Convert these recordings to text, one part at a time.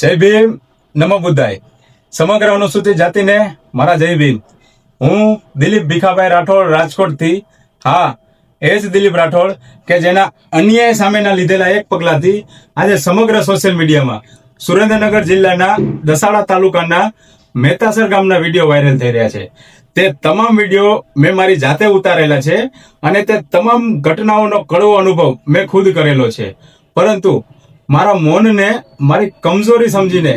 જય ભીમ, નમો બુદ્ધાય. સમગ્ર અનુસૂચિત જાતિને મારા જય ભીમ. હું દિલીપ ભીખાભાઈ રાઠોડ રાજકોટથી. હા, એ જ દિલીપ રાઠોડ કે જેના અન્યાય સામેના લીધેલા એક પગલાથી આજે સમગ્ર સોશિયલ મીડિયામાં સુરેન્દ્રનગર જિલ્લાના દસાડા તાલુકાના મહેતાસર ગામના વિડીયો વાયરલ થઈ રહ્યા છે. તે તમામ વિડીયો મેં મારી જાતે ઉતારેલા છે અને તે તમામ ઘટનાઓનો કડવો અનુભવ મેં ખુદ કરેલો છે. પરંતુ મારા મૌનને મારી કમજોરી સમજીને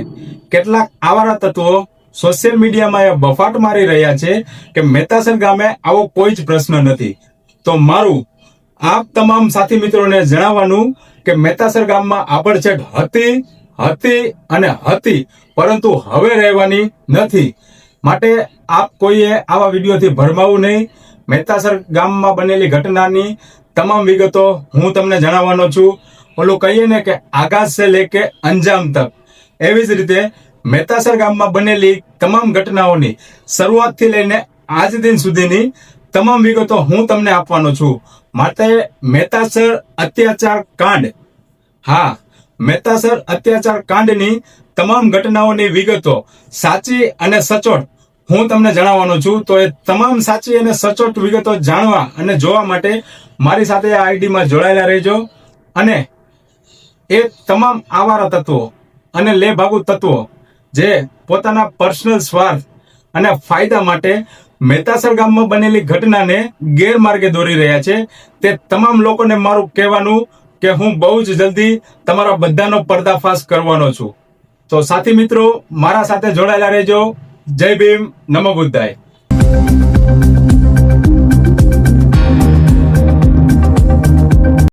કેટલાક આવારા તત્વો સોશિયલ મીડિયામાં એ બફાટ મારી રહ્યા છે કે મહેતાસર ગામે આવો કોઈ જ પ્રશ્ન નથી. તો મારું આપ તમામ સાથી મિત્રોને જણાવવાનું કે મહેતાસર ગામમાં આબડછેટ હતી, પરંતુ હવે રહેવાની નથી. માટે આપ કોઈએ આવા વિડીયોથી ભરમાવું નહીં. મહેતાસર ગામમાં બનેલી ઘટનાની તમામ વિગતો હું તમને જણાવવાનો છું. ઓલું કહીએ ને કે આગાજ સે લેકે અંજામ તક, એવી જ રીતે મહેતાસર ગામમાં બનેલી તમામ ઘટનાઓની શરૂઆતથી લઈને આજ દિન સુધીની તમામ વિગતો હું તમને આપવાનો છું. માટે મહેતાસર અત્યાચાર કાંડ, હા, મહેતાસર અત્યાચાર કાંડની તમામ ઘટનાઓની વિગતો સાચી અને સચોટ હું તમને જણાવવાનો છું. તો એ તમામ સાચી અને સચોટ વિગતો જાણવા અને જોવા માટે મારી સાથે આ આઈડીમાં જોડાયેલા રહેજો. અને એ તમામ આવારા તત્વો અને લેભાગુ તત્વો જે પોતાના પર્સનલ સ્વાર્થ અને ફાયદા માટે મહેતાસર ગામમાં બનેલી ઘટનાને ગેરમાર્ગે દોરી રહ્યા છે, તે તમામ લોકોને મારું કહેવાનું કે હું બહુ જ જલ્દી તમારા બધાનો પર્દાફાશ કરવાનો છું. તો સાથી મિત્રો, મારા સાથે જોડાયેલા રહેજો. જય ભીમ, નમો બુદ્ધાય.